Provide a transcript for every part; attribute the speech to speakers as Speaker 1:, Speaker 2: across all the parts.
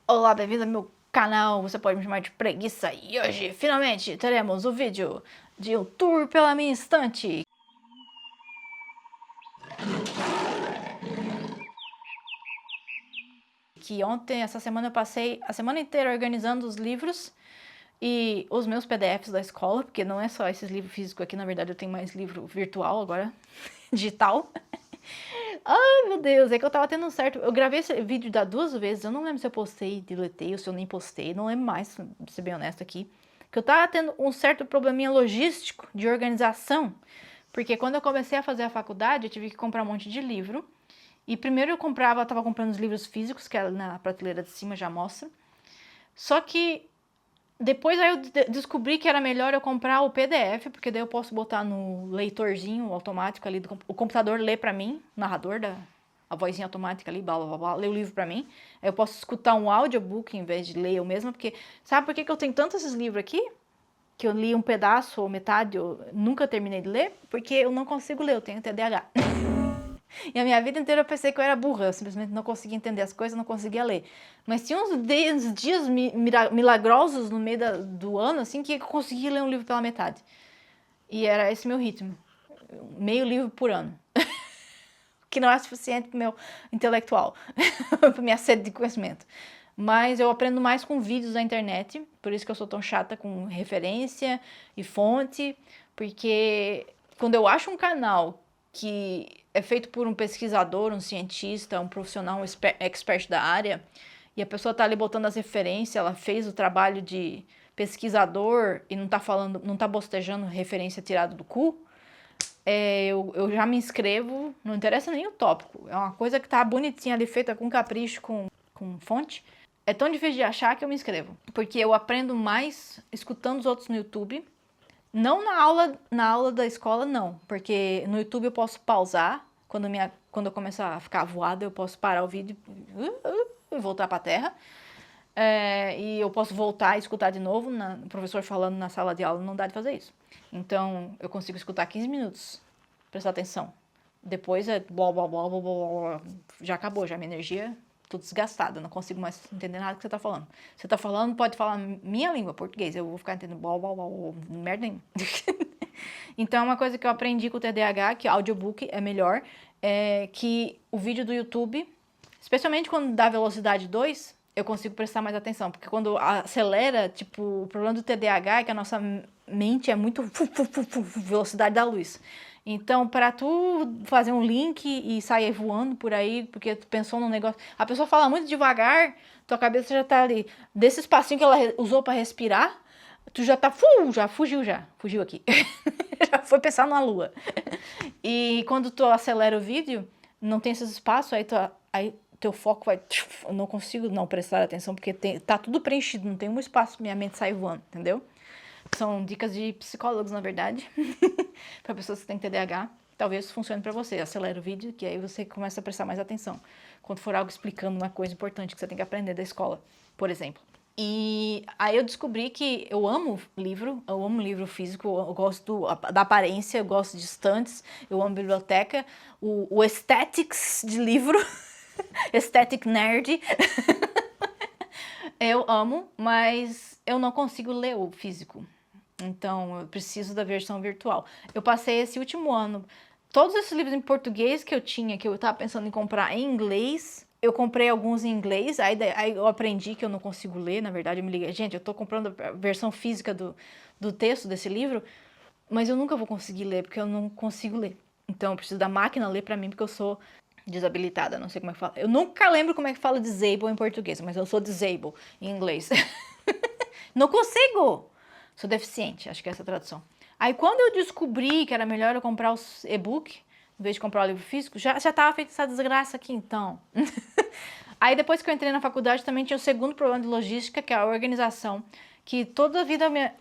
Speaker 1: Olá, bem-vindo ao meu canal, você pode me chamar de Preguiça. E hoje, finalmente, teremos o vídeo de um tour pela minha estante. Que ontem, essa semana, eu passei a semana inteira organizando os livros e os meus PDFs da escola, porque não é só esses livros físicos aqui, na verdade eu tenho mais livro virtual agora, digital. Ai, meu Deus, é que eu tava tendo um certo... Eu gravei esse vídeo duas vezes, eu não lembro se eu postei, deletei ou se eu nem postei, não lembro mais, pra ser bem honesto aqui. Que eu tava tendo um certo probleminha logístico de organização, porque quando eu comecei a fazer a faculdade, eu tive que comprar um monte de livro. E primeiro eu tava comprando os livros físicos, que na prateleira de cima já mostra. Só que depois aí eu descobri que era melhor eu comprar o PDF, porque daí eu posso botar no leitorzinho automático ali, o computador lê pra mim, narrador a vozinha automática ali, blá blá blá, lê o livro pra mim. Aí eu posso escutar um audiobook em vez de ler eu mesma, porque sabe por que eu tenho tantos esses livros aqui? Que eu li um pedaço ou metade, eu nunca terminei de ler, porque eu não consigo ler, eu tenho TDAH. E a minha vida inteira eu pensei que eu era burra, eu simplesmente não conseguia entender as coisas, não conseguia ler. Mas tinha uns dias milagrosos no meio do ano, assim, que eu conseguia ler um livro pela metade. E era esse meu ritmo, meio livro por ano. Que não é suficiente pro meu intelectual, pra minha sede de conhecimento. Mas eu aprendo mais com vídeos da internet, por isso que eu sou tão chata com referência e fonte, porque quando eu acho um canal que é feito por um pesquisador, um cientista, um profissional, um expert da área, e a pessoa tá ali botando as referências, ela fez o trabalho de pesquisador e não tá falando, não tá bostejando referência tirada do cu, eu já me inscrevo, não interessa nem o tópico, é uma coisa que tá bonitinha ali, feita com capricho, com fonte. É tão difícil de achar que eu me inscrevo, porque eu aprendo mais escutando os outros no YouTube. Não na aula da escola, não. Porque no YouTube eu posso pausar. Quando eu começar a ficar voada, eu posso parar o vídeo e voltar pra terra. E eu posso voltar e escutar de novo. O professor falando na sala de aula, não dá de fazer isso. Então, eu consigo escutar 15 minutos. Prestar atenção. Depois é blá, blá, blá, blá, blá, blá. Já acabou, já minha energia tô desgastada, não consigo mais entender nada que você tá falando. Você tá falando, pode falar minha língua, português, eu vou ficar entendendo blá, blá, blá, blá, merda nenhuma. Então, uma coisa que eu aprendi com o TDAH, que audiobook é melhor, é que o vídeo do YouTube, especialmente quando dá velocidade 2, eu consigo prestar mais atenção, porque quando acelera, tipo, o problema do TDAH é que a nossa mente é muito velocidade da luz. Então, para tu fazer um link e sair voando por aí, porque tu pensou num negócio... A pessoa fala muito devagar, tua cabeça já tá ali. Desse espacinho que ela usou para respirar, tu já tá... já fugiu já. Fugiu aqui. Já foi pensar na lua. E quando tu acelera o vídeo, não tem esses espaços, aí teu foco vai... Eu não consigo não prestar atenção, porque tá tudo preenchido, não tem um espaço, minha mente sai voando, entendeu? São dicas de psicólogos, na verdade, para pessoas que têm TDAH. Talvez funcione para você. Acelera o vídeo, que aí você começa a prestar mais atenção. Quando for algo explicando uma coisa importante que você tem que aprender da escola, por exemplo. E aí eu descobri que eu amo livro físico, eu gosto da aparência, eu gosto de estantes, eu amo biblioteca, o aesthetics de livro, aesthetic nerd. Eu amo, mas eu não consigo ler o físico. Então, eu preciso da versão virtual. Eu passei esse último ano, todos esses livros em português que eu tinha, que eu tava pensando em comprar em inglês, eu comprei alguns em inglês, aí eu aprendi que eu não consigo ler, na verdade eu me liguei, gente, eu tô comprando a versão física do texto desse livro, mas eu nunca vou conseguir ler, porque eu não consigo ler. Então, eu preciso da máquina ler pra mim, porque eu sou desabilitada, não sei como é que fala. Eu nunca lembro como é que fala disable em português, mas eu sou disable em inglês. Não consigo! Sou deficiente, acho que é essa a tradução. Aí quando eu descobri que era melhor eu comprar os e-book, em vez de comprar o livro físico, já tava feita essa desgraça aqui então. Aí depois que eu entrei na faculdade também tinha o segundo problema de logística, que é a organização. Que toda a vida minha...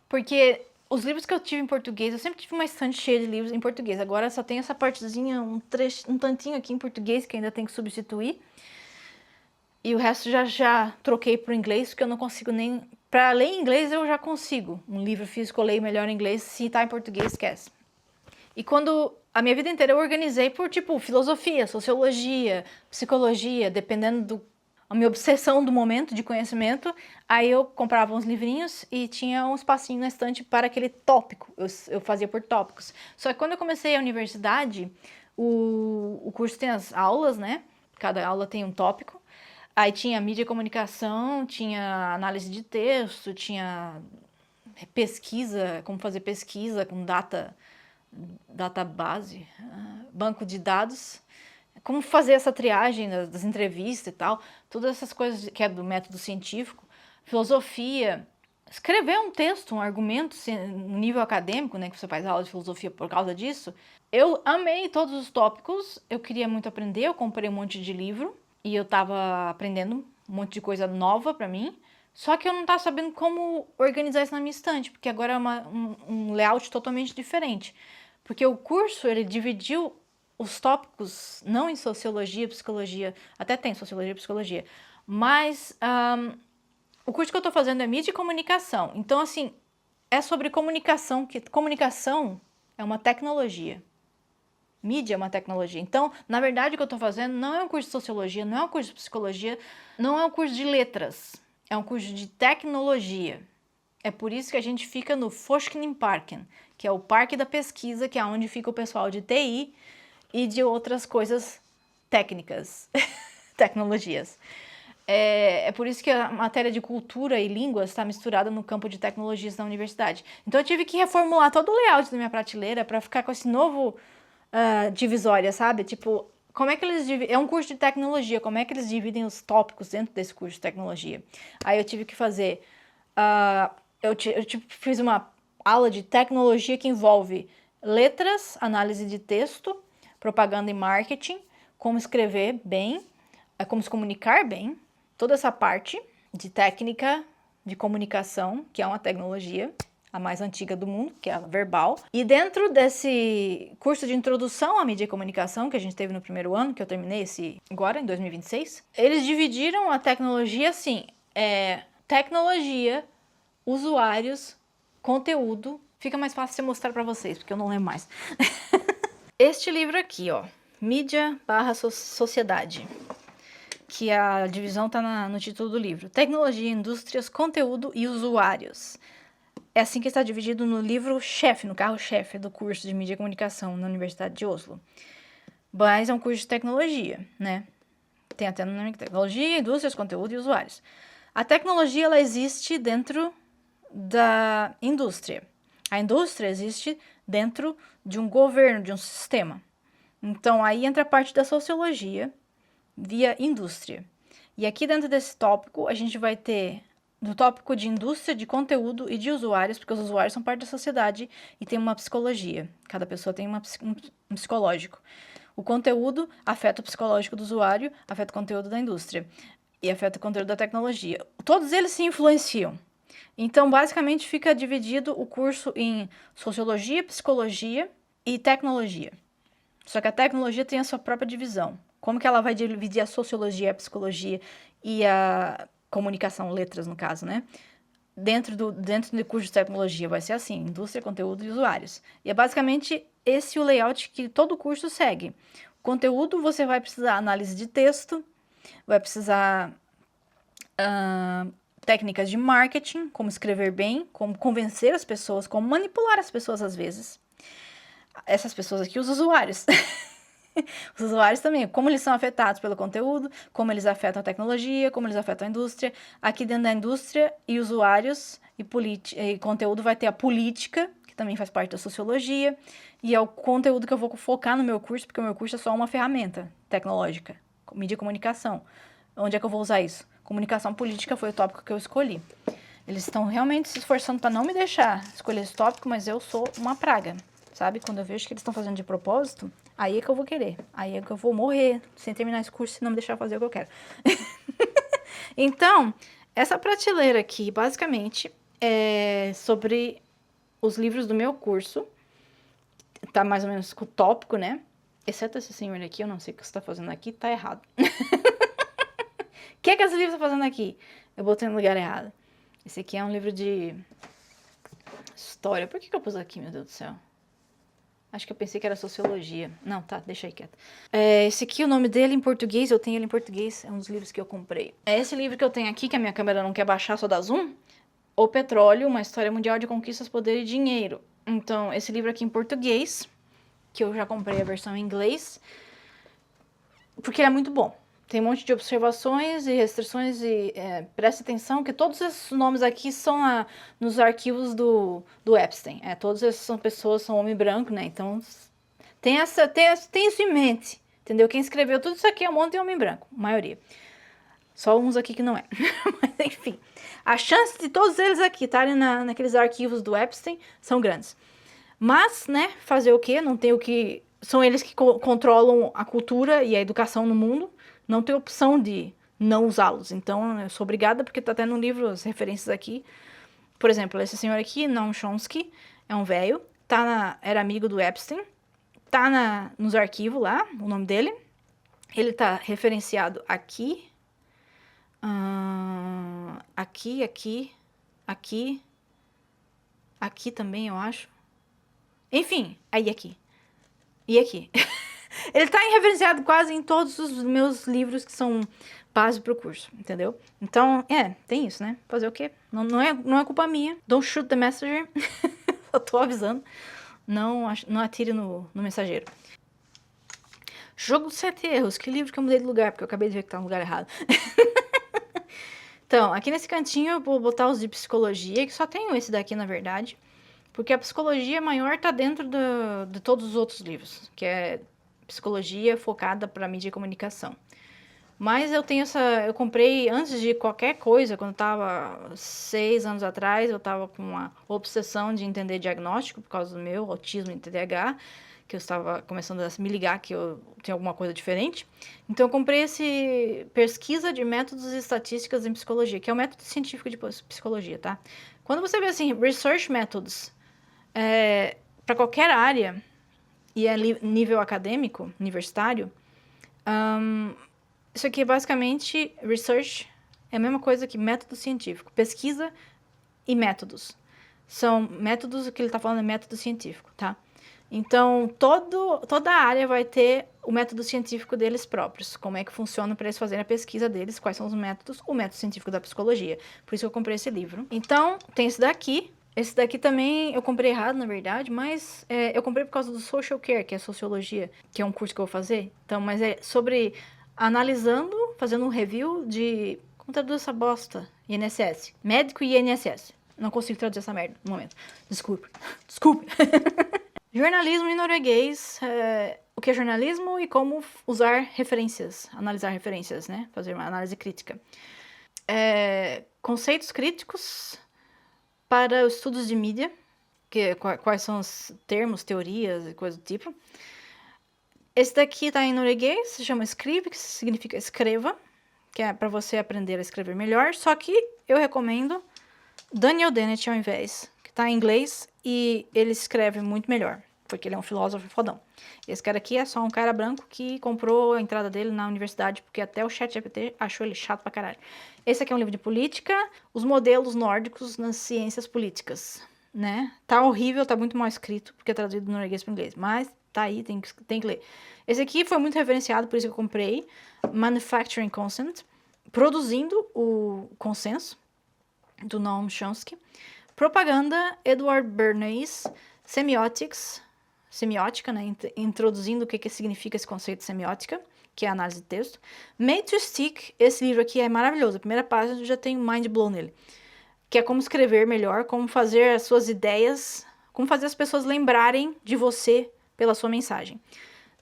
Speaker 1: Porque os livros que eu tive em português, eu sempre tive uma estante cheia de livros em português. Agora só tem essa partezinha, um tantinho aqui em português que ainda tem que substituir. E o resto já troquei pro inglês, porque eu não consigo nem... Pra ler em inglês eu já consigo. Um livro físico eu leio melhor em inglês, se tá em português, esquece. E quando... A minha vida inteira eu organizei por, tipo, filosofia, sociologia, psicologia, dependendo a minha obsessão do momento de conhecimento, aí eu comprava uns livrinhos e tinha um espacinho na estante para aquele tópico, eu fazia por tópicos. Só que quando eu comecei a universidade, o curso tem as aulas, né? Cada aula tem um tópico. Aí tinha mídia e comunicação, tinha análise de texto, tinha pesquisa, como fazer pesquisa com database, banco de dados, como fazer essa triagem das entrevistas e tal, todas essas coisas que é do método científico, filosofia, escrever um texto, um argumento no nível acadêmico, né, que você faz aula de filosofia por causa disso. Eu amei todos os tópicos, eu queria muito aprender, eu comprei um monte de livro e eu tava aprendendo um monte de coisa nova pra mim, só que eu não tava sabendo como organizar isso na minha estante, porque agora é um layout totalmente diferente. Porque o curso, ele dividiu os tópicos, não em sociologia, psicologia, até tem sociologia e psicologia, mas o curso que eu tô fazendo é mídia e comunicação. Então, assim, é sobre comunicação, que comunicação é uma tecnologia. Mídia é uma tecnologia. Então, na verdade, o que eu tô fazendo não é um curso de sociologia, não é um curso de psicologia, não é um curso de letras, é um curso de tecnologia. É por isso que a gente fica no Forskningsparken, que é o parque da pesquisa, que é onde fica o pessoal de TI e de outras coisas técnicas, tecnologias. É por isso que a matéria de cultura e línguas está misturada no campo de tecnologias da universidade. Então eu tive que reformular todo o layout da minha prateleira para ficar com esse novo divisória, sabe? Tipo, como é que eles dividem? É um curso de tecnologia, como é que eles dividem os tópicos dentro desse curso de tecnologia? Aí eu tive que fazer... eu fiz uma aula de tecnologia que envolve letras, análise de texto, propaganda e marketing, como escrever bem, como se comunicar bem, toda essa parte de técnica de comunicação, que é uma tecnologia, a mais antiga do mundo, que é a verbal. E dentro desse curso de introdução à mídia e comunicação, que a gente teve no primeiro ano, que eu terminei agora, em 2026, eles dividiram a tecnologia assim, tecnologia, usuários, conteúdo. Fica mais fácil de mostrar para vocês, porque eu não lembro mais. Este livro aqui, ó, Mídia / Sociedade, que a divisão tá no título do livro. Tecnologia, indústrias, conteúdo e usuários. É assim que está dividido no livro-chefe, no carro-chefe do curso de Mídia e Comunicação na Universidade de Oslo. Mas é um curso de tecnologia, né? Tem até no nome tecnologia, indústrias, conteúdo e usuários. A tecnologia, ela existe dentro da indústria. A indústria existe dentro de um governo, de um sistema. Então, aí entra a parte da sociologia via indústria. E aqui dentro desse tópico, a gente vai ter do tópico de indústria, de conteúdo e de usuários, porque os usuários são parte da sociedade e tem uma psicologia. Cada pessoa tem um psicológico. O conteúdo afeta o psicológico do usuário, afeta o conteúdo da indústria e afeta o conteúdo da tecnologia. Todos eles se influenciam. Então, basicamente, fica dividido o curso em sociologia, psicologia e tecnologia. Só que a tecnologia tem a sua própria divisão. Como que ela vai dividir a sociologia, a psicologia e a comunicação, letras no caso, né? Dentro do curso de tecnologia vai ser assim, indústria, conteúdo e usuários. E é basicamente esse o layout que todo curso segue. Conteúdo, você vai precisar análise de texto, vai precisar técnicas de marketing, como escrever bem, como convencer as pessoas, como manipular as pessoas às vezes. Essas pessoas aqui, os usuários. Os usuários também, como eles são afetados pelo conteúdo, como eles afetam a tecnologia, como eles afetam a indústria. Aqui dentro da indústria e usuários e conteúdo vai ter a política, que também faz parte da sociologia, e é o conteúdo que eu vou focar no meu curso, porque o meu curso é só uma ferramenta tecnológica, mídia e comunicação. Onde é que eu vou usar isso? Comunicação política foi o tópico que eu escolhi. Eles estão realmente se esforçando para não me deixar escolher esse tópico, mas eu sou uma praga, sabe? Quando eu vejo que eles estão fazendo de propósito, aí é que eu vou querer. Aí é que eu vou morrer sem terminar esse curso se não me deixar fazer o que eu quero. Então, essa prateleira aqui, basicamente, é sobre os livros do meu curso. Tá mais ou menos com o tópico, né? Exceto esse senhor aqui, eu não sei o que você tá fazendo aqui, tá errado. O que é que esse livro tá fazendo aqui? Eu botei no lugar errado. Esse aqui é um livro de história. Por que eu pus aqui, meu Deus do céu? Acho que eu pensei que era sociologia. Não, tá, deixa aí quieto. Esse aqui, o nome dele em português, eu tenho ele em português, é um dos livros que eu comprei. É esse livro que eu tenho aqui, que a minha câmera não quer baixar, só dá zoom. O Petróleo, uma história mundial de conquistas, poder e dinheiro. Então, esse livro aqui em português, que eu já comprei a versão em inglês, porque ele é muito bom. Tem um monte de observações e restrições e preste atenção que todos esses nomes aqui são nos arquivos do Epstein. Todos esses são pessoas, são homem branco, né? Então, tem isso em mente, entendeu? Quem escreveu tudo isso aqui é um monte de homem branco, a maioria. Só uns aqui que não é. Mas, enfim, a chance de todos eles aqui estarem naqueles arquivos do Epstein são grandes. Mas, né, fazer o quê? Não tem o que... São eles que controlam a cultura e a educação no mundo. Não tem opção de não usá-los. Então, eu sou obrigada, porque tá até no livro as referências aqui. Por exemplo, esse senhor aqui, Noam Chomsky, é um velho, era amigo do Epstein, tá nos arquivos lá, o nome dele. Ele tá referenciado aqui, aqui também, eu acho. Enfim, aí aqui. E aqui. Ele tá referenciado quase em todos os meus livros que são base pro curso, entendeu? Então, tem isso, né? Fazer o quê? Não é culpa minha. Don't shoot the messenger. Eu tô avisando. Não atire no mensageiro. Jogo dos 7 erros. Que livro que eu mudei de lugar, porque eu acabei de ver que tá no lugar errado. Então, aqui nesse cantinho eu vou botar os de psicologia, que só tenho esse daqui, na verdade. Porque a psicologia maior tá dentro de todos os outros livros, que é psicologia focada para mídia e comunicação. Mas eu eu comprei antes de qualquer coisa, quando eu tava 6 anos atrás, eu tava com uma obsessão de entender diagnóstico por causa do meu autismo e TDAH, que eu estava começando a me ligar que eu tinha alguma coisa diferente. Então eu comprei esse Pesquisa de Métodos e Estatísticas em Psicologia, que é o método científico de psicologia, tá? Quando você vê assim, Research Methods, para qualquer área, e é nível acadêmico, universitário, isso aqui é basicamente research, é a mesma coisa que método científico, pesquisa e métodos. São métodos, o que ele está falando é método científico, tá? Então, toda a área vai ter o método científico deles próprios, como é que funciona para eles fazerem a pesquisa deles, quais são os métodos, o método científico da psicologia. Por isso que eu comprei esse livro. Então, tem esse daqui também eu comprei errado, na verdade, mas eu comprei por causa do Social Care, que é Sociologia, que é um curso que eu vou fazer. Então, mas é sobre analisando, fazendo um review de... Como traduz essa bosta? INSS. Médico e INSS. Não consigo traduzir essa merda no momento. Desculpe. Jornalismo em norueguês. O que é jornalismo e como usar referências. Analisar referências, né? Fazer uma análise crítica. Conceitos críticos para os estudos de mídia, quais são os termos, teorias e coisa do tipo. Esse daqui está em norueguês, se chama Skrive, que significa escreva, que é para você aprender a escrever melhor, só que eu recomendo Daniel Dennett ao invés, que está em inglês e ele escreve muito melhor, porque ele é um filósofo fodão. Esse cara aqui é só um cara branco que comprou a entrada dele na universidade, porque até o ChatGPT achou ele chato pra caralho. Esse aqui é um livro de política, os modelos nórdicos nas ciências políticas, né? Tá horrível, tá muito mal escrito, porque é traduzido do norueguês para inglês, mas tá aí, tem que ler. Esse aqui foi muito referenciado, por isso que eu comprei, Manufacturing Consent, Produzindo o Consenso, do Noam Chomsky, Propaganda, Edward Bernays, Semiótica, né? Introduzindo o que significa esse conceito de semiótica, que é a análise de texto. Made to Stick, esse livro aqui é maravilhoso. A primeira página eu já tenho mind blown nele. Que é como escrever melhor, como fazer as suas ideias, como fazer as pessoas lembrarem de você pela sua mensagem.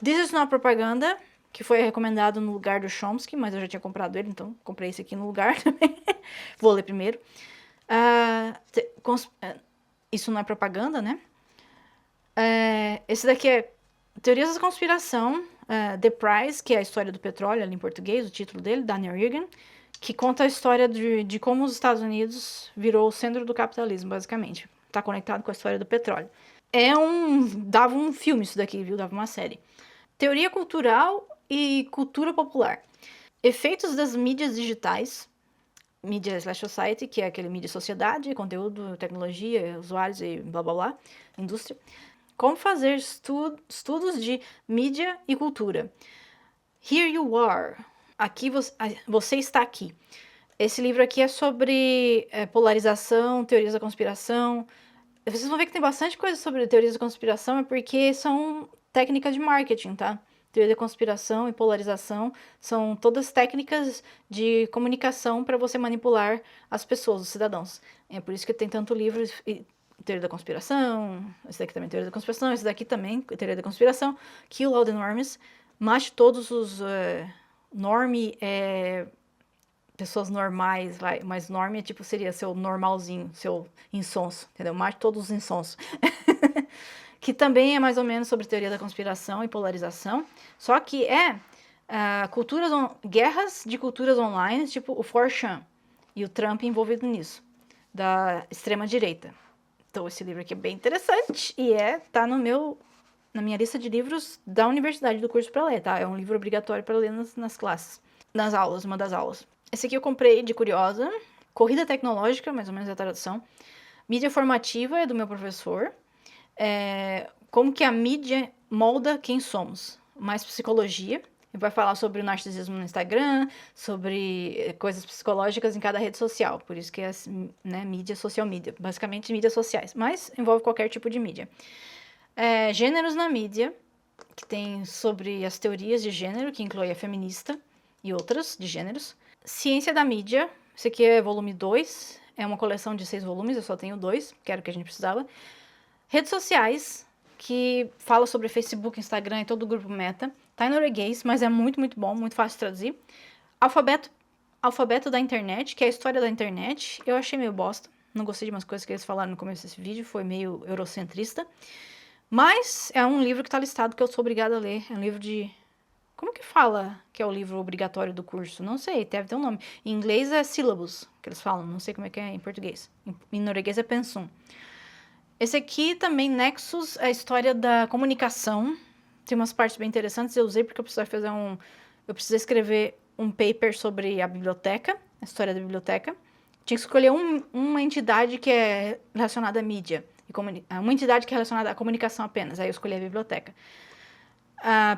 Speaker 1: This is Not Propaganda, que foi recomendado no lugar do Chomsky, mas eu já tinha comprado ele, então comprei esse aqui no lugar também. Vou ler primeiro. Isso não é propaganda, né? Esse daqui é Teorias da Conspiração, The Price, que é a história do petróleo, ali em português, o título dele, Daniel Egan, que conta a história de como os Estados Unidos virou o centro do capitalismo, basicamente. Está conectado com a história do petróleo. Dava um filme isso daqui, viu? Dava uma série. Teoria cultural e cultura popular. Efeitos das mídias digitais. Media/society, que é aquele mídia sociedade, conteúdo, tecnologia, usuários e blá blá blá, indústria. Como fazer estudos de mídia e cultura. Here you are. Aqui você está aqui. Esse livro aqui é sobre polarização, teorias da conspiração. Vocês vão ver que tem bastante coisa sobre teorias da conspiração, é porque são técnicas de marketing, tá? Teoria da conspiração e polarização são todas técnicas de comunicação para você manipular as pessoas, os cidadãos. É por isso que tem tanto livro, teoria da conspiração, esse daqui também é teoria da conspiração, esse daqui também teoria da conspiração, Kill All the Normies, mate todos os normie, pessoas normais, mas normie tipo seria seu normalzinho, seu insonso, entendeu? Mate todos os insonsos. Que também é mais ou menos sobre teoria da conspiração e polarização, só que guerras de culturas online, tipo o 4chan e o Trump envolvido nisso, da extrema direita. Então esse livro aqui é bem interessante e tá na minha lista de livros da universidade, do curso para ler, tá? É um livro obrigatório para ler nas classes, nas aulas, uma das aulas. Esse aqui eu comprei de curiosa, Corrida Tecnológica, mais ou menos é a tradução. Mídia Formativa é do meu professor. Como que a mídia molda quem somos. Mais psicologia. Ele vai falar sobre o narcisismo no Instagram, sobre coisas psicológicas em cada rede social. Por isso que é mídia, social media. Basicamente mídias sociais. Mas envolve qualquer tipo de mídia. Gêneros na mídia, que tem sobre as teorias de gênero, que inclui a feminista e outras de gêneros. Ciência da mídia. Esse aqui é volume 2. É uma coleção de 6 volumes, eu só tenho 2, que era o que a gente precisava. Redes sociais, que fala sobre Facebook, Instagram e todo o grupo Meta. Tá em norueguês, mas é muito, muito bom, muito fácil de traduzir. Alfabeto da internet, que é a história da internet. Eu achei meio bosta. Não gostei de umas coisas que eles falaram no começo desse vídeo, foi meio eurocentrista. Mas é um livro que tá listado que eu sou obrigada a ler. É um livro de... Como que fala que é o livro obrigatório do curso? Não sei, deve ter um nome. Em inglês é syllabus, que eles falam. Não sei como é que é em português. Em norueguês é pensum. Esse aqui também, Nexus, é a história da comunicação. Tem umas partes bem interessantes, eu usei porque eu precisei escrever um paper sobre a biblioteca, a história da biblioteca. Tinha que escolher uma entidade que é relacionada à mídia, uma entidade que é relacionada à comunicação apenas, aí eu escolhi a biblioteca.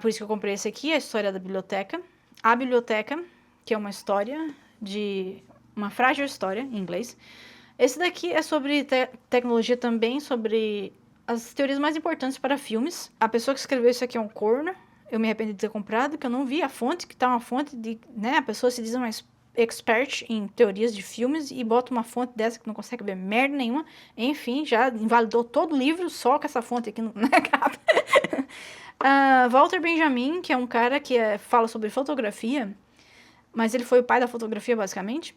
Speaker 1: Por isso que eu comprei esse aqui, a história da biblioteca. A biblioteca, que é uma história uma frágil história, em inglês. Esse daqui é sobre tecnologia também, sobre as teorias mais importantes para filmes. A pessoa que escreveu isso aqui é um corno. Eu me arrependi de ter comprado, que eu não vi a fonte, que tá uma fonte de... A pessoa se diz uma expert em teorias de filmes e bota uma fonte dessa que não consegue ver merda nenhuma. Enfim, já invalidou todo o livro só com essa fonte aqui na capa. Walter Benjamin, que é um cara que fala sobre fotografia, mas ele foi o pai da fotografia, basicamente.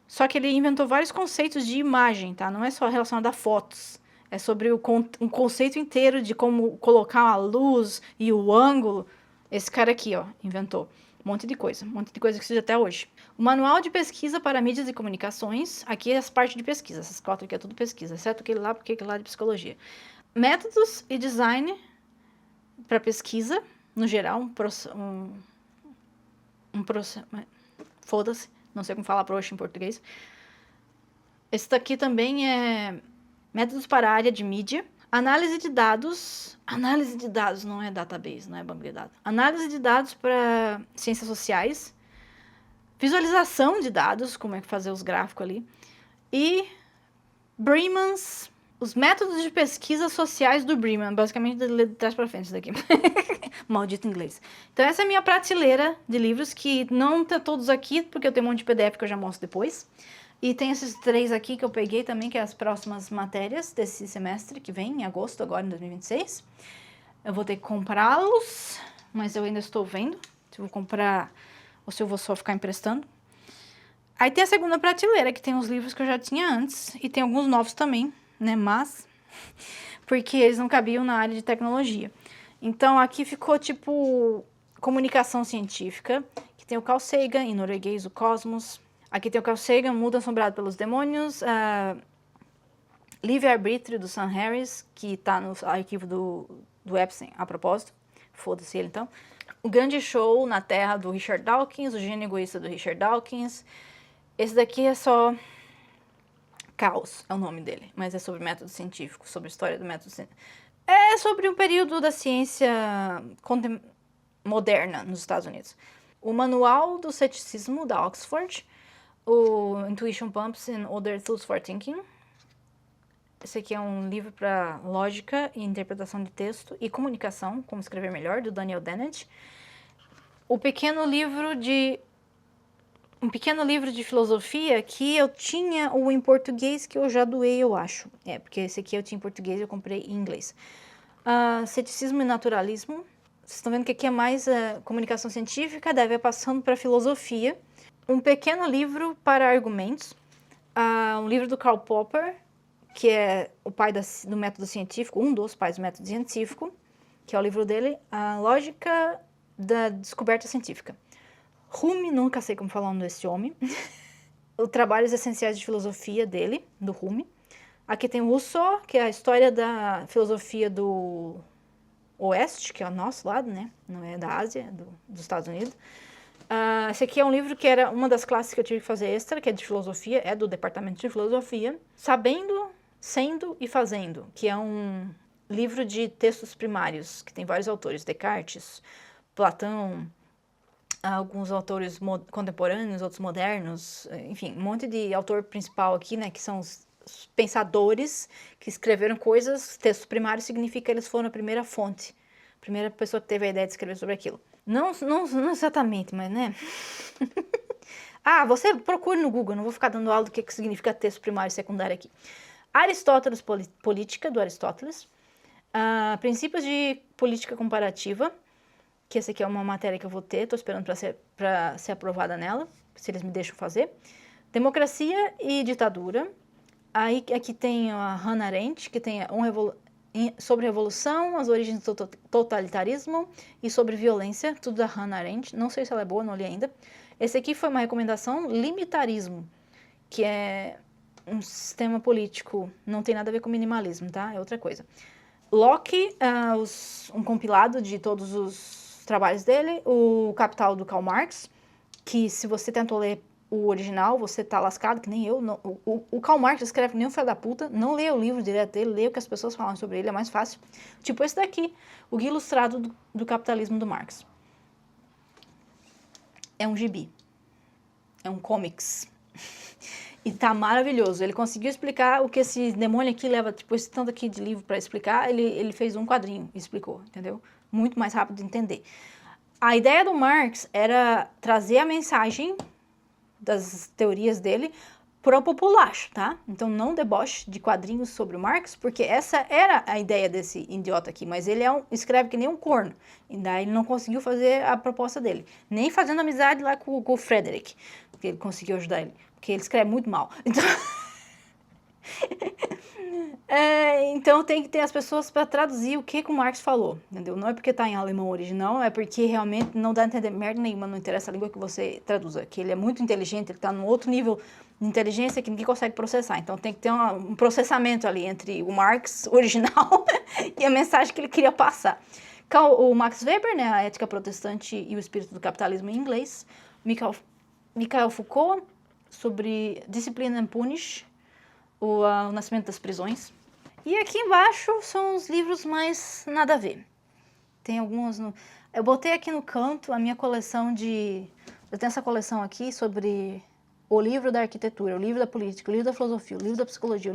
Speaker 1: Só que ele inventou vários conceitos de imagem, tá? Não é só relacionado a fotos. É sobre um conceito inteiro de como colocar a luz e o ângulo. Esse cara aqui, ó, inventou. Um monte de coisa que existe até hoje. O Manual de Pesquisa para Mídias e Comunicações. Aqui é as partes de pesquisa. Essas 4 aqui é tudo pesquisa, exceto aquele lá, porque aquele lá é de psicologia. Métodos e design para pesquisa, no geral. Foda-se. Não sei como falar proxa em português. Esse daqui também é métodos para a área de mídia. Análise de dados. Análise de dados não é database, não é banco de dados. Análise de dados para ciências sociais. Visualização de dados, como é que fazer os gráficos ali. E Breeman's... Os métodos de pesquisa sociais do Breeman. Basicamente, de trás para frente, isso daqui. Maldito inglês. Então, essa é a minha prateleira de livros, que não tá todos aqui, porque eu tenho um monte de PDF que eu já mostro depois. E tem esses 3 aqui que eu peguei também, que é as próximas matérias desse semestre, que vem em agosto, agora em 2026. Eu vou ter que comprá-los, mas eu ainda estou vendo se eu vou comprar ou se eu vou só ficar emprestando. Aí tem a segunda prateleira, que tem os livros que eu já tinha antes, e tem alguns novos também, né, mas... porque eles não cabiam na área de tecnologia. Então, aqui ficou, tipo, comunicação científica, que tem o Carl Sagan, em norueguês, o Cosmos. Aqui tem o Carl Sagan, Mundo Assombrado pelos Demônios. Livre-Arbítrio, do Sam Harris, que tá no arquivo do Epstein, a propósito. Foda-se ele, então. O Grande Show na Terra, do Richard Dawkins. O Gênio Egoísta, do Richard Dawkins. Esse daqui é só... Caos é o nome dele, mas é sobre método científico, sobre a história do método científico. É sobre um período da ciência moderna nos Estados Unidos. O Manual do Ceticismo, da Oxford, o Intuition Pumps and Other Tools for Thinking. Esse aqui é um livro para lógica e interpretação de texto e comunicação, como escrever melhor, do Daniel Dennett. Um pequeno livro de filosofia que eu tinha o em português, que eu já doei, eu acho. Porque esse aqui eu tinha em português e eu comprei em inglês. Ceticismo e Naturalismo. Vocês estão vendo que aqui é mais comunicação científica, daí vai passando para filosofia. Um pequeno livro para argumentos. Um livro do Karl Popper, que é o pai do método científico, um dos pais do método científico, que é o livro dele, A Lógica da Descoberta Científica. Hume, nunca sei como falar o nome desse homem. Os Trabalhos Essenciais de Filosofia dele, do Hume. Aqui tem o Rousseau, que é a história da filosofia do Oeste, que é o nosso lado, né? Não é da Ásia, dos Estados Unidos. Esse aqui é um livro que era uma das classes que eu tive que fazer extra, que é de filosofia, é do departamento de filosofia. Sabendo, Sendo e Fazendo, que é um livro de textos primários, que tem vários autores, Descartes, Platão, alguns autores contemporâneos, outros modernos, enfim, um monte de autor principal aqui, né, que são os pensadores que escreveram coisas. Textos primários significa que eles foram a primeira fonte, a primeira pessoa que teve a ideia de escrever sobre aquilo. Não exatamente, mas, né? Você procure no Google, não vou ficar dando aula do que significa texto primário e secundário aqui. Aristóteles, Política, do Aristóteles. Princípios de Política Comparativa, que essa aqui é uma matéria que eu vou ter, estou esperando para ser aprovada nela, se eles me deixam fazer. Democracia e Ditadura. Aí aqui tem a Hannah Arendt, que tem sobre revolução, as origens do totalitarismo e sobre violência, tudo da Hannah Arendt. Não sei se ela é boa, não li ainda. Esse aqui foi uma recomendação, Limitarismo, que é um sistema político, não tem nada a ver com minimalismo, tá? É outra coisa. Locke, um compilado de todos os trabalhos dele, o Capital do Karl Marx, que se você tentou ler o original, você tá lascado, que nem eu. Não, o Karl Marx escreve que nem um filho da puta, não leia o livro direto dele, leia o que as pessoas falam sobre ele, é mais fácil. Tipo esse daqui, o Guia Ilustrado do Capitalismo do Marx. É um gibi. É um comics. E tá maravilhoso. Ele conseguiu explicar o que esse demônio aqui leva, tipo, esse tanto aqui de livro para explicar. Ele fez um quadrinho e explicou, entendeu? Muito mais rápido de entender. A ideia do Marx era trazer a mensagem das teorias dele para o populacho, tá? Então não deboche de quadrinhos sobre o Marx, porque essa era a ideia desse idiota aqui, mas ele escreve que nem um corno, e daí ele não conseguiu fazer a proposta dele, nem fazendo amizade lá com o Frederick, porque ele conseguiu ajudar ele, porque ele escreve muito mal. Então, então tem que ter as pessoas para traduzir o que o Marx falou, entendeu? Não é porque tá em alemão original, é porque realmente não dá a entender merda nenhuma, não interessa a língua que você traduza, que ele é muito inteligente, ele tá num outro nível de inteligência que ninguém consegue processar, então tem que ter um processamento ali entre o Marx original e a mensagem que ele queria passar. O Max Weber, né, a Ética Protestante e o Espírito do Capitalismo em inglês, Michael Foucault, sobre Discipline and Punish, o Nascimento das Prisões. E aqui embaixo são os livros mais nada a ver. Tem alguns eu botei aqui no canto a minha coleção eu tenho essa coleção aqui sobre o livro da arquitetura, o livro da política, o livro da filosofia, o livro da psicologia,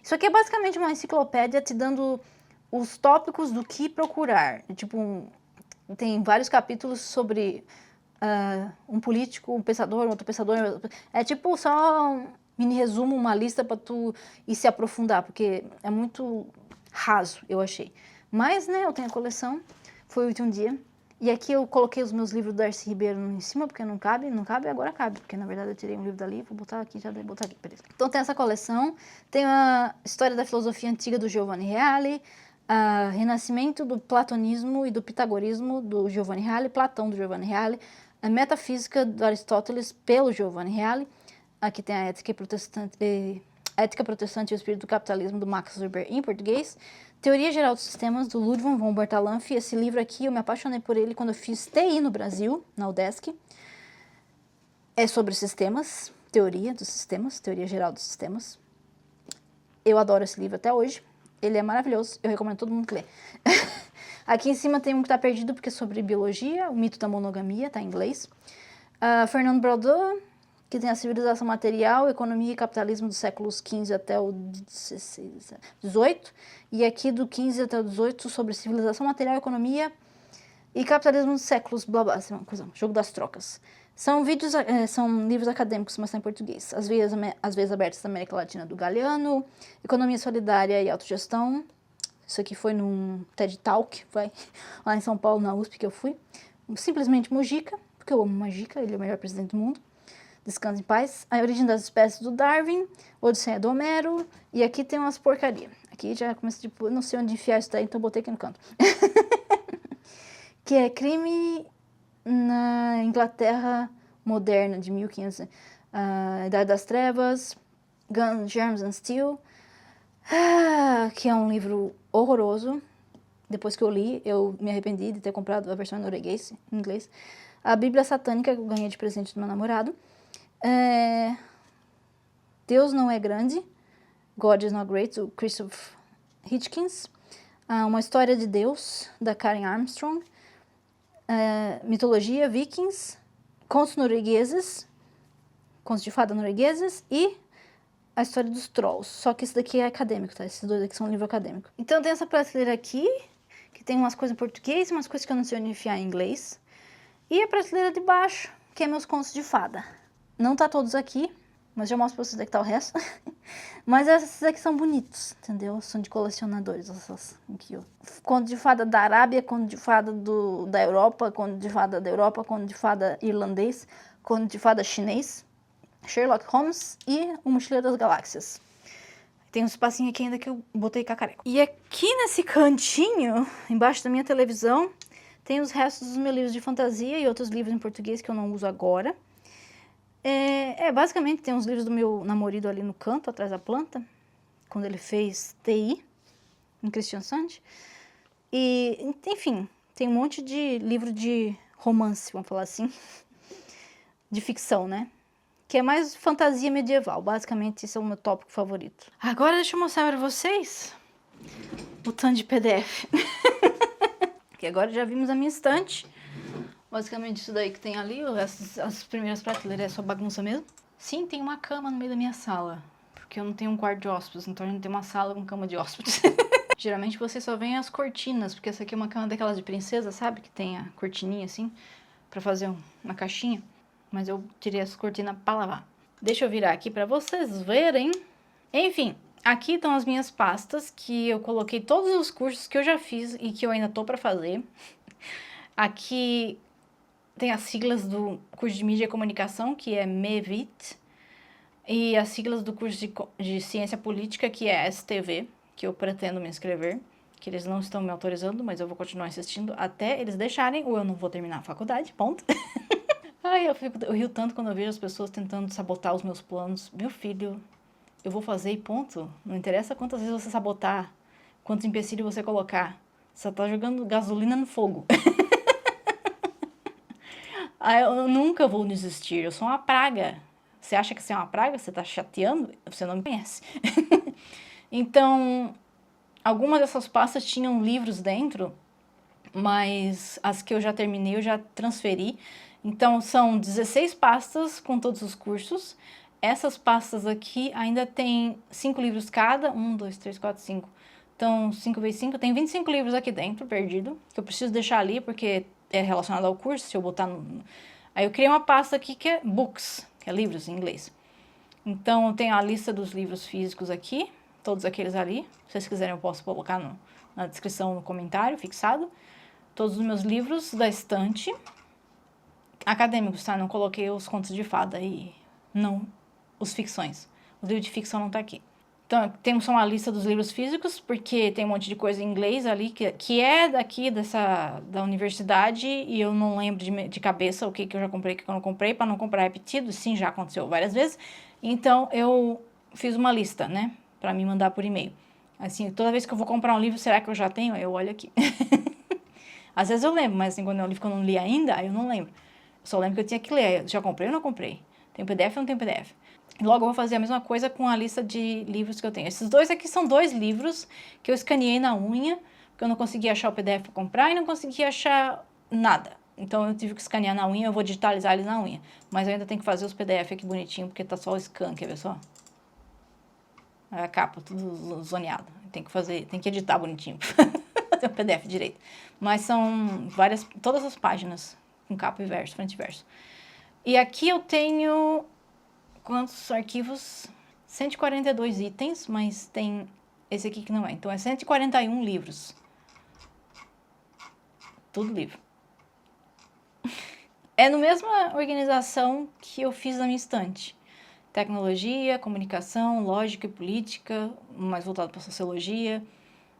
Speaker 1: Isso aqui é basicamente uma enciclopédia te dando os tópicos do que procurar. Tipo, tem vários capítulos sobre um político, um pensador, outro pensador. É tipo só mini resumo, uma lista para tu ir se aprofundar, porque é muito raso, eu achei. Mas, né, eu tenho a coleção, foi o último dia. E aqui eu coloquei os meus livros do Darcy Ribeiro em cima, porque não cabe, agora cabe, porque na verdade eu tirei um livro dali, vou botar aqui, já vou botar aqui, beleza. Então tem essa coleção, tem a História da Filosofia Antiga do Giovanni Reale, Renascimento do Platonismo e do Pitagorismo do Giovanni Reale, Platão do Giovanni Reale, a Metafísica do Aristóteles pelo Giovanni Reale. Aqui tem a Ética Protestante e o Espírito do Capitalismo, do Max Weber, em português. Teoria Geral dos Sistemas, do Ludwig von Bertalanffy. Esse livro aqui, eu me apaixonei por ele quando eu fiz TI no Brasil, na UDESC. É sobre sistemas, teoria dos sistemas, teoria geral dos sistemas. Eu adoro esse livro até hoje. Ele é maravilhoso, eu recomendo todo mundo que lê. Aqui em cima tem um que tá perdido, porque é sobre biologia, o mito da monogamia, tá em inglês. Fernando Braudot, que tem a civilização material, economia e capitalismo dos séculos XV até o XVIII. E aqui do XV até o XVIII sobre civilização material, economia e capitalismo dos séculos, blá blá, uma coisa, jogo das trocas. São livros acadêmicos, mas tá em português. As veias abertas da América Latina do Galeano, economia solidária e autogestão. Isso aqui foi num TED Talk, lá em São Paulo, na USP, que eu fui. Simplesmente Mujica, porque eu amo Mujica, ele é o melhor presidente do mundo. Descanse em paz. A origem das espécies do Darwin, Odisseia do Homero, e aqui tem umas porcaria. Aqui já começa, tipo, não sei onde enfiar isso daí, então botei aqui no canto. Que é crime na Inglaterra moderna, de 1500, Idade das Trevas, Guns, Germs and Steel, que é um livro horroroso. Depois que eu li, eu me arrependi de ter comprado a versão em inglês. A Bíblia Satânica, que eu ganhei de presente do meu namorado. Deus Não É Grande, God is Not Great, do Christopher Hitchens. Uma História de Deus, da Karen Armstrong. Mitologia, Vikings, contos de fada noruegueses e a história dos trolls. Só que esse daqui é acadêmico, tá? Esses dois aqui são um livro acadêmico. Então tem essa prateleira aqui, que tem umas coisas em português, umas coisas que eu não sei onde enfiar em inglês. E a prateleira de baixo, que é meus contos de fada. Não tá todos aqui, mas já mostro pra vocês onde é que tá o resto. Mas esses aqui são bonitos, entendeu? São de colecionadores. Aqui, ó. Conto de fada da Arábia, conto de fada da Europa, conto de fada da Europa, conto de fada irlandês, conto de fada chinês, Sherlock Holmes e O Mochileiro das Galáxias. Tem um espacinho aqui ainda que eu botei cacareco. E aqui nesse cantinho, embaixo da minha televisão, tem os restos dos meus livros de fantasia e outros livros em português que eu não uso agora. Basicamente tem uns livros do meu namorado ali no canto, atrás da planta, quando ele fez TI, em Christian Sand. E, enfim, tem um monte de livro de romance, vamos falar assim, de ficção, né? Que é mais fantasia medieval, basicamente esse é o meu tópico favorito. Agora deixa eu mostrar pra vocês o tanto de PDF. Que agora já vimos a minha estante. Basicamente isso daí que tem ali, as primeiras prateleiras é só bagunça mesmo. Sim, tem uma cama no meio da minha sala, porque eu não tenho um quarto de hóspedes, então a gente tem uma sala com cama de hóspedes. Geralmente você só vê as cortinas, porque essa aqui é uma cama daquelas de princesa, sabe? Que tem a cortininha assim, pra fazer uma caixinha. Mas eu tirei as cortinas pra lavar. Deixa eu virar aqui pra vocês verem. Enfim, aqui estão as minhas pastas, que eu coloquei todos os cursos que eu já fiz e que eu ainda tô pra fazer. Aqui tem as siglas do curso de Mídia e Comunicação, que é MEVIT, e as siglas do curso de Ciência Política, que é STV, que eu pretendo me inscrever, que eles não estão me autorizando, mas eu vou continuar insistindo até eles deixarem, ou eu não vou terminar a faculdade, ponto. Ai, eu rio tanto quando eu vejo as pessoas tentando sabotar os meus planos. Meu filho, eu vou fazer e ponto. Não interessa quantas vezes você sabotar, quantos empecilhos você colocar. Você tá jogando gasolina no fogo. Eu nunca vou desistir, eu sou uma praga. Você acha que você é uma praga? Você tá chateando? Você não me conhece. Então, algumas dessas pastas tinham livros dentro, mas as que eu já terminei eu já transferi. Então, são 16 pastas com todos os cursos. Essas pastas aqui ainda tem 5 livros cada. 1, 2, 3, 4, 5. Então, 5 vezes 5. Tem 25 livros aqui dentro, perdido. Que eu preciso deixar ali, porque é relacionado ao curso, se eu botar no... Aí eu criei uma pasta aqui que é books, que é livros em inglês. Então, tem a lista dos livros físicos aqui, todos aqueles ali. Se vocês quiserem, eu posso colocar na descrição, no comentário, fixado. Todos os meus livros da estante. Acadêmicos, tá? Não coloquei os contos de fada e não os ficções. O livro de ficção não tá aqui. Então, temos só uma lista dos livros físicos, porque tem um monte de coisa em inglês ali, que é daqui, da universidade, e eu não lembro de cabeça o que eu já comprei, o que eu não comprei, para não comprar repetido. Sim, já aconteceu várias vezes. Então, eu fiz uma lista, né, para me mandar por e-mail. Assim, toda vez que eu vou comprar um livro, será que eu já tenho? Eu olho aqui. Às vezes eu lembro, mas assim, quando é um livro que eu não li ainda, aí eu não lembro. Eu só lembro que eu tinha que ler. Já comprei ou não comprei? Tem PDF ou não tem PDF? Logo eu vou fazer a mesma coisa com a lista de livros que eu tenho. Esses dois aqui são 2 livros que eu escaneei na unha, porque eu não consegui achar o PDF para comprar e não consegui achar nada. Então eu tive que escanear na unha, eu vou digitalizar eles na unha. Mas eu ainda tenho que fazer os PDF aqui bonitinho, porque tá só o scan, quer ver só? A capa, tudo zoneado. Tem que editar bonitinho pra fazer o PDF direito. Mas são todas as páginas, com capa e verso, frente e verso. E aqui eu tenho, quantos arquivos? 142 itens, mas tem esse aqui que não é. Então é 141 livros. Tudo livro. É na mesma organização que eu fiz na minha estante. Tecnologia, comunicação, lógica e política, mais voltado para sociologia.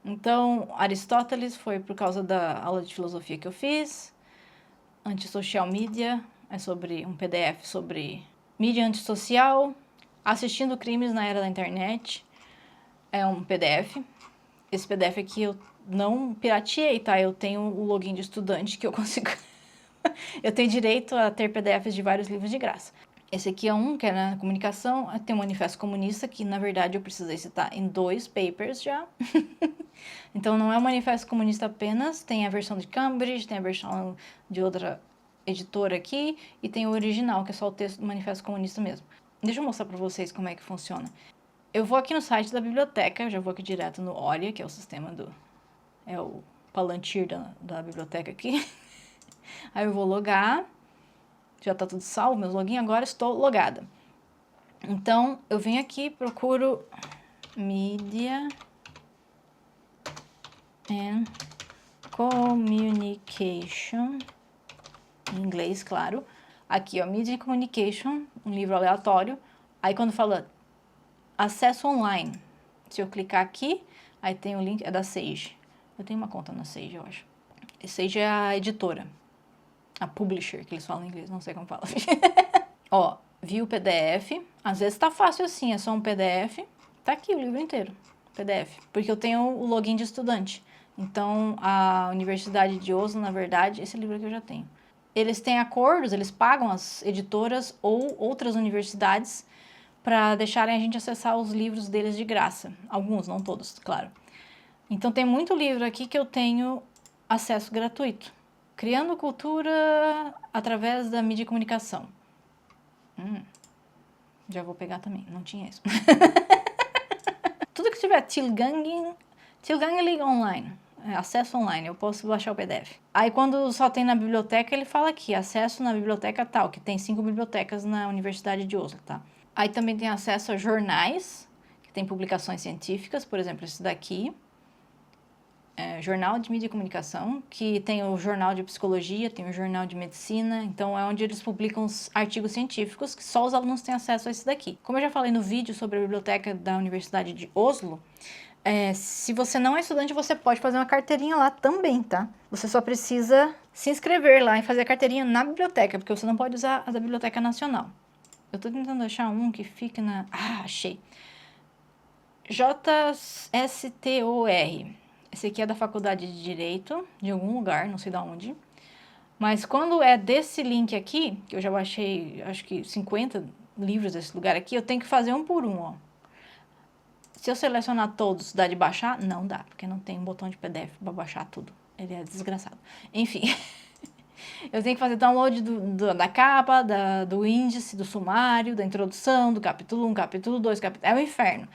Speaker 1: Então, Aristóteles foi por causa da aula de filosofia que eu fiz. Antissocial Media é sobre um PDF sobre mídia antissocial. Assistindo crimes na era da internet é um PDF. Esse PDF aqui eu não pirateei, tá? Eu tenho o login de estudante que eu consigo... Eu tenho direito a ter PDFs de vários livros de graça. Esse aqui é um, que é na comunicação, tem o Manifesto Comunista, que na verdade eu precisei citar em 2 papers já. Então não é o Manifesto Comunista apenas, tem a versão de Cambridge, tem a versão de outra editora aqui, e tem o original, que é só o texto do Manifesto Comunista mesmo. Deixa eu mostrar pra vocês como é que funciona. Eu vou aqui no site da biblioteca, eu já vou aqui direto no Olha, que é o sistema do... é o Palantir da biblioteca aqui. Aí eu vou logar, já tá tudo salvo, meus login, agora estou logada. Então, eu venho aqui, procuro Media and Communication, em inglês, claro. Aqui, ó, Media and Communication, um livro aleatório. Aí quando fala acesso online, se eu clicar aqui, aí tem o link, é da Sage. Eu tenho uma conta na Sage, eu acho. Sage é a editora. A publisher, que eles falam em inglês, não sei como fala. Ó, vi o PDF. Às vezes tá fácil assim, é só um PDF. Tá aqui o livro inteiro, PDF. Porque eu tenho o login de estudante. Então, a Universidade de Oslo, na verdade, esse livro aqui eu já tenho. Eles têm acordos, eles pagam as editoras ou outras universidades para deixarem a gente acessar os livros deles de graça. Alguns, não todos, claro. Então, tem muito livro aqui que eu tenho acesso gratuito. Criando cultura através da mídia e comunicação. Já vou pegar também, não tinha isso. Tudo que tiver Tilgangling online, acesso online, eu posso baixar o PDF. Aí quando só tem na biblioteca, ele fala aqui, acesso na biblioteca tal, que tem 5 bibliotecas na Universidade de Oslo, tá? Aí também tem acesso a jornais, que tem publicações científicas, por exemplo, esse daqui. Jornal de Mídia e Comunicação, que tem o jornal de Psicologia, tem o jornal de Medicina, então é onde eles publicam os artigos científicos, que só os alunos têm acesso a esse daqui. Como eu já falei no vídeo sobre a biblioteca da Universidade de Oslo, se você não é estudante, você pode fazer uma carteirinha lá também, tá? Você só precisa se inscrever lá e fazer a carteirinha na biblioteca, porque você não pode usar a da Biblioteca Nacional. Eu tô tentando achar um que fique na... Ah, achei! JSTOR. Esse aqui é da Faculdade de Direito, de algum lugar, não sei de onde. Mas quando é desse link aqui, que eu já baixei, acho que 50 livros desse lugar aqui, eu tenho que fazer um por um, ó. Se eu selecionar todos, dá de baixar? Não dá, porque não tem um botão de PDF para baixar tudo. Ele é desgraçado. Enfim, eu tenho que fazer download da capa, do índice, do sumário, da introdução, do capítulo 1, capítulo 2, é um inferno.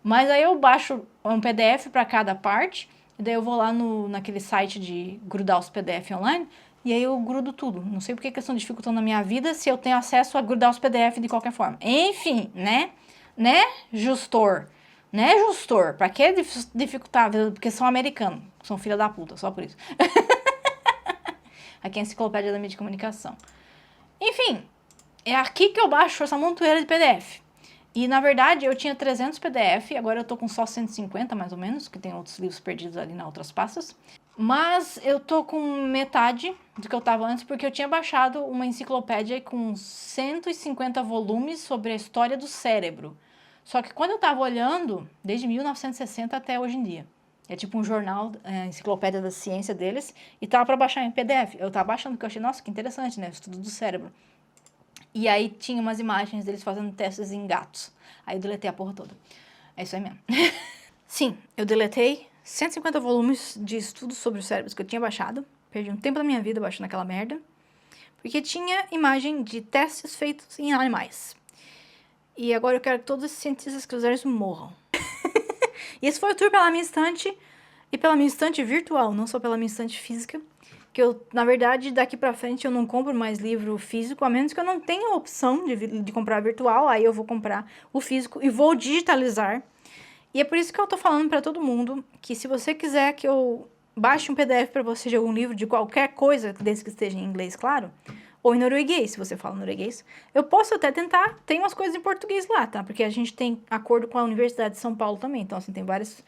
Speaker 1: Mas aí eu baixo um PDF para cada parte, e daí eu vou lá naquele site de grudar os PDF online, e aí eu grudo tudo. Não sei porque que eles estão dificultando a minha vida se eu tenho acesso a grudar os PDF de qualquer forma. Enfim, né? Né, Justor? Né, Justor? Pra que dificultar a vida? Porque são americanos. São filha da puta, só por isso. Aqui é a Enciclopédia da Mídia e Comunicação. Enfim, é aqui que eu baixo essa montoeira de PDF. E, na verdade, eu tinha 300 PDF, agora eu tô com só 150, mais ou menos, que tem outros livros perdidos ali nas outras pastas. Mas eu tô com metade do que eu tava antes, porque eu tinha baixado uma enciclopédia com 150 volumes sobre a história do cérebro. Só que quando eu tava olhando, desde 1960 até hoje em dia, é tipo um jornal, a enciclopédia da ciência deles, e tava pra baixar em PDF. Eu tava baixando, porque eu achei, nossa, que interessante, né, o estudo do cérebro. E aí tinha umas imagens deles fazendo testes em gatos. Aí eu deletei a porra toda. É isso aí mesmo. Sim, eu deletei 150 volumes de estudos sobre os cérebros que eu tinha baixado. Perdi um tempo da minha vida baixando aquela merda. Porque tinha imagem de testes feitos em animais. E agora eu quero que todos esses cientistas que usaram isso morram. E esse foi o tour pela minha estante. E pela minha estante virtual, não só pela minha estante física. Que eu, na verdade, daqui pra frente eu não compro mais livro físico, a menos que eu não tenha a opção de comprar virtual, aí eu vou comprar o físico e vou digitalizar. E é por isso que eu tô falando pra todo mundo que se você quiser que eu baixe um PDF pra você de algum livro, de qualquer coisa, desde que esteja em inglês, claro, ou em norueguês, se você fala norueguês, eu posso até tentar, tem umas coisas em português lá, tá? Porque a gente tem acordo com a Universidade de São Paulo também, então assim, tem várias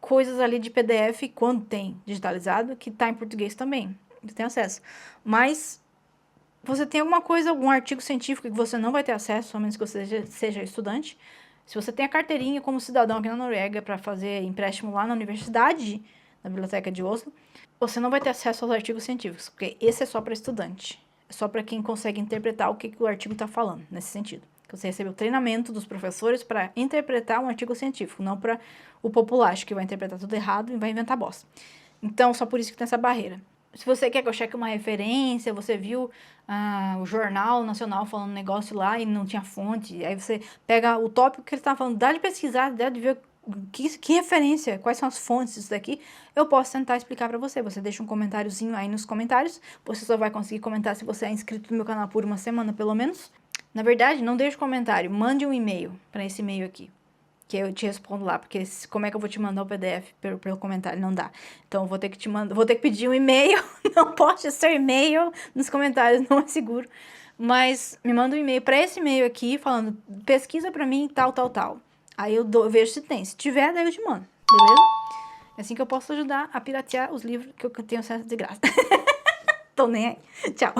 Speaker 1: coisas ali de PDF, quando tem digitalizado, que tá em português também. Você tem acesso. Mas você tem alguma coisa, algum artigo científico que você não vai ter acesso, a menos que você seja estudante. Se você tem a carteirinha como cidadão aqui na Noruega para fazer empréstimo lá na universidade, na biblioteca de Oslo, você não vai ter acesso aos artigos científicos, porque esse é só para estudante. É só para quem consegue interpretar o que o artigo está falando, nesse sentido. Você recebe o treinamento dos professores para interpretar um artigo científico, não para o populacho, que vai interpretar tudo errado e vai inventar bosta. Então, só por isso que tem essa barreira. Se você quer que eu cheque uma referência, você viu o Jornal Nacional falando um negócio lá e não tinha fonte, aí você pega o tópico que ele estava falando, dá de pesquisar, dá de ver que referência, quais são as fontes disso daqui, eu posso tentar explicar pra você. Você deixa um comentáriozinho aí nos comentários, você só vai conseguir comentar se você é inscrito no meu canal por uma semana, pelo menos. Na verdade, não deixe comentário, mande um e-mail pra esse e-mail aqui, que eu te respondo lá, porque como é que eu vou te mandar o PDF pelo comentário? Não dá. Então, eu vou ter que te mandar, vou ter que pedir um e-mail, não pode ser e-mail nos comentários, não é seguro. Mas me manda um e-mail pra esse e-mail aqui, falando, pesquisa pra mim tal, tal, tal. Aí eu vejo se tem. Se tiver, daí eu te mando, beleza? É assim que eu posso ajudar a piratear os livros que eu tenho acesso de graça. Tô nem aí. Tchau.